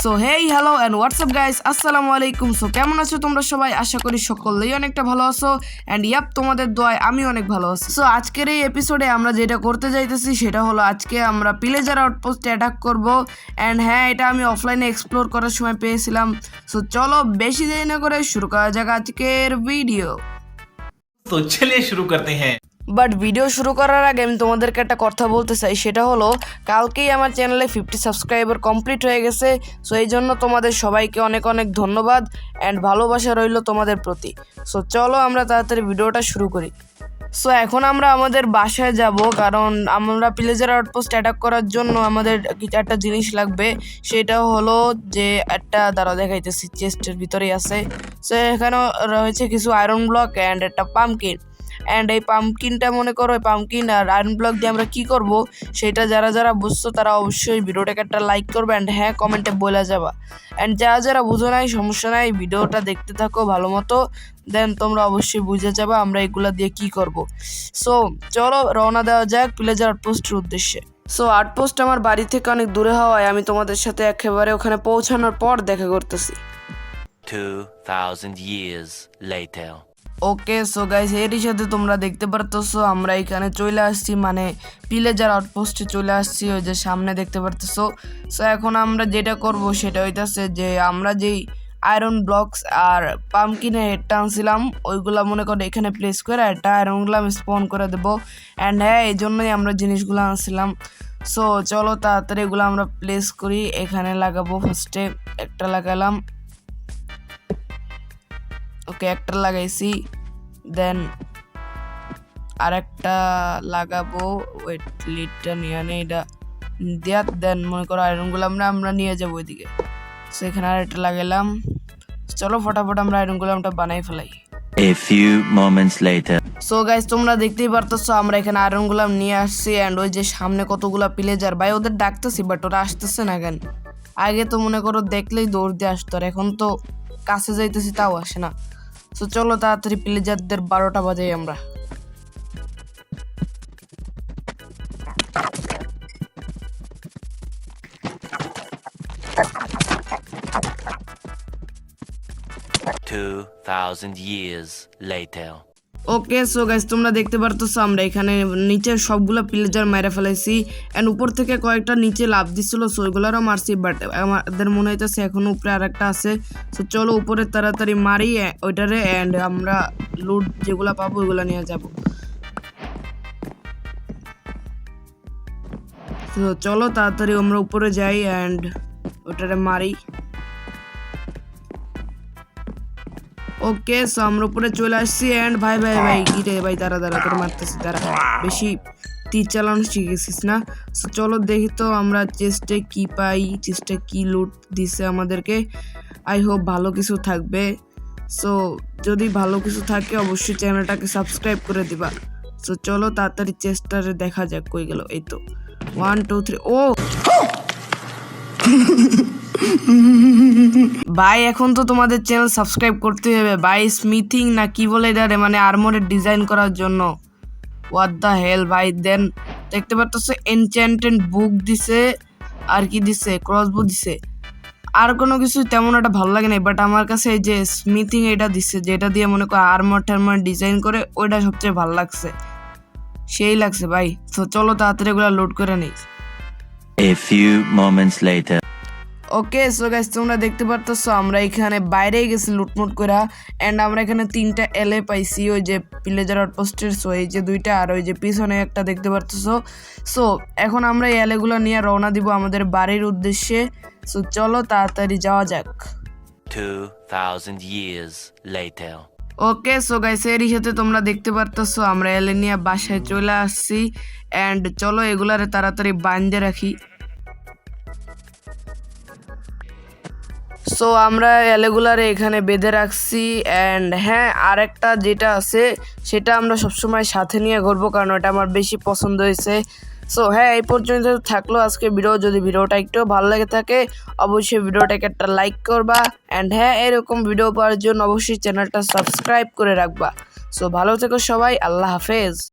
So hey hello and WhatsApp guys, আসসালামু আলাইকুম। So কেমন আছো তোমরা সবাই? আশা করি সকলেই অনেকটা ভালো আছো অ্যান্ড ইয়াপ তোমাদের দোয়ায় আমি অনেক ভালো আছি। সো আজকের এই এপিসোডে আমরা যেটা করতে যাইতেছি সেটা হলো আজকে আমরা পিলেজার আউটপোস্টে অ্যাটাক করব অ্যান্ড হ্যাঁ, এটা আমি অফলাইনে এক্সপ্লোর করার সময় পেয়েছিলাম। সো চলো বেশি দেরি না করে শুরু করা যাক আজকের ভিডিও। तो चलिए शुरू करते हैं। বাট ভিডিও শুরু করার আগে আমি তোমাদেরকে একটা কথা বলতে চাই, সেটা হলো কালকেই আমার চ্যানেলে 50 সাবস্ক্রাইবার কমপ্লিট হয়ে গেছে। সো এই জন্য তোমাদের সবাইকে অনেক অনেক ধন্যবাদ অ্যান্ড ভালোবাসা রইল তোমাদের প্রতি। সো চলো আমরা তাড়াতাড়ি ভিডিওটা শুরু করি। সো এখন আমরা আমাদের বাসায় যাব, কারণ আমরা পিলেজার আউটপোস্ট অ্যাটাক করার জন্য আমাদের একটা জিনিস লাগবে। সেটা হলো যে একটা দাঁড়া দেখাইতেছি, চেস্টের ভিতরেই আছে। সো এখানে রয়েছে কিছু আয়রন ব্লক অ্যান্ড একটা পাম্পকিন। অ্যান্ড এই পাম্পকিনটা মনে করো, এই পাম্পকিন আর আয়রন ব্লক দিয়ে আমরা কী করব সেটা যারা যারা বুঝছো তারা অবশ্যই ভিডিওটাকে একটা লাইক করবে অ্যান্ড হ্যাঁ কমেন্টে বলে যাবা। অ্যান্ড যারা যারা বুঝো নাই সমস্যা নাই, ভিডিওটা দেখতে থাকো ভালো মতো, দেন তোমরা অবশ্যই বুঝে যাবা আমরা এগুলা দিয়ে কি করব। সো চলো রওনা দেওয়া যাক পিলেজার আউটপোস্টের উদ্দেশ্যে। সো আউটপোস্ট আমার বাড়ি থেকে অনেক দূরে হওয়ায় আমি তোমাদের সাথে একেবারে ওখানে পৌঁছানোর পর দেখা করতেছি। 2000 years later. Okay so guys, এরই সাথে তোমরা দেখতে পারতেছো আমরা এখানে চলে আসছি, মানে পিলেজার আউটপোস্টে চলে আসছি, ওই যে সামনে দেখতে পারতেছো। সো এখন আমরা যেটা করব সেটা হইতাছে যে আমরা যেই আয়রন ব্লকস আর পাম্পকিনের হেডটা আনছিলাম ওইগুলা মনে করো এখানে প্লেস করে একটা আয়রনগুলো আমি স্পন করে দেবো। অ্যান্ড হ্যাঁ, এই জন্যই আমরা জিনিসগুলো আনছিলাম। সো চলো তাড়াতাড়ি এগুলো আমরা প্লেস করি। এখানে লাগাবো ফার্স্টে, একটা লাগালাম। ওকে একটা লাগাইছি, দেন আরেকটা লাগাবো। ওয়েট লিডটা নিয়ে আনে, এটা দেওয়া, দেন মনে করো আয়রনগুলো আমরা নিয়ে যাবো ওইদিকে। সো এখানে আরেকটা লাগাইলাম। চলো ফটাফট আমরা আয়রনগুলো বানাই ফেলাই। A few moments later. So guys, তোমরা দেখতেই পারতেছো আমরা এখানে আয়রনগুলো নিয়ে আসছি অ্যান্ড ওই যে সামনে কতগুলা পিলেজার, ভাই ওদের ডাকতেছি বাট ওরা আসতেছে না কেন? আগে তো মনে করো দেখলেই দৌড় দিয়ে আসতো, আর এখন তো কাছে যাইতেছি তাও আসে না। সো চলো তাড়াতাড়ি প্লেজারদের 12টা বাজাই আমরা। Two 2000 years later. Okay so guys, তোমরা দেখতে পারতেছো আমরা এখানে নিচের সবগুলো প্লেজার মেরে ফেলাইছি অ্যান্ড উপর থেকে কয়েকটা নিচে লাভ দিচ্ছিল, সো ওইগুলোরও মারছি, বাট আমাদের মনে হইতেছে এখনো উপরে আর একটা আছে। সো চলো উপরে তাড়াতাড়ি মারি ওইটারে অ্যান্ড আমরা লুট যেগুলো পাবো ওইগুলো নিয়ে যাব। তো চলো তাড়াতাড়ি আমরা উপরে যাই অ্যান্ড ওইটারে মারি। ওকে সো আমরা উপরে চলে আসছি অ্যান্ড ভাই ভাই ভাই কি রে ভাই, দাঁড়া দাঁড়া করে মারতেছি, দাঁড়া বেশি তীর চালানো শিখেছিস না। সো চলো দেখি তো আমরা চেস্টে কি পাই, চেস্টে কি লুট দিছে আমাদেরকে। আই হোপ ভালো কিছু থাকবে। সো যদি ভালো কিছু থাকে অবশ্যই চ্যানেলটাকে সাবস্ক্রাইব করে দিবা। সো চলো তাড়াতাড়ি চেস্টারে দেখা যাক কই গেল। এই তো 1 2 3। ও ভাই, এখন তো তোমাদের চ্যানেল সাবস্ক্রাইব করতে হবে ভাই। স্মিথিং না কি বলে এটা রে, মানে আর্মরের ডিজাইন করার জন্য। হোয়াট দ্য হেল ভাই। দেন দেখতে পারতেছো এনচ্যান্টেড বুক দিছে, আর কি দিছে, ক্রসবো দিছে। আর কোনো কিছু তেমন একটা ভালো লাগে না, বাট আমার কাছে এই যে স্মিথিং এটা দিচ্ছে, যেটা দিয়ে মনে করো আর্মর টার্মর ডিজাইন করে, ওইটা সবচেয়ে ভালো লাগছে, সেই লাগছে ভাই। তো চলো তাড়াতাড়ি এগুলো লোড করে নিই। A few moments later. Okay so guys, তোমরা দেখতে পারতেছো আমরা এখানে বাইরে গেছি লুটমুট করা অ্যান্ড আমরা এখানে 3টা এলে পাইছি, ওই যে পিলেজার আউটপোস্টের। সো এই যে 2টা আর ওই যে পিছনে একটা দেখতে পারতেছো। সো এখন আমরা এই এলেগুলো নিয়ে রওনা দিব আমাদের বাড়ির উদ্দেশ্যে। সো চলো তাড়াতাড়ি যাওয়া যাক। 2000 years later. Okay so guys, এরই সাথে তোমরা দেখতে পারতেছো আমরা এলে নিয়ে বাসায় চলে আসছি অ্যান্ড চলো এগুলারে তাড়াতাড়ি বাঁধে রাখি। সো আমরা এলেগুলারে এখানে বেঁধে রাখছি অ্যান্ড হ্যাঁ, আরেকটা যেটা আছে সেটা আমরা সবসময় সাথে নিয়ে ঘুরবো, কারণ ওটা আমার বেশি পছন্দ হয়েছে। সো হ্যাঁ, এই পর্যন্ত থাকলো আজকে ভিডিও। যদি ভিডিওটা একটু ভালো লেগে থাকে অবশ্যই ভিডিওটাকে একটা লাইক করবা অ্যান্ড হ্যাঁ, এরকম ভিডিও পাওয়ার জন্য অবশ্যই চ্যানেলটা সাবস্ক্রাইব করে রাখবা। সো ভালো থেকো সবাই, আল্লাহ হাফেজ।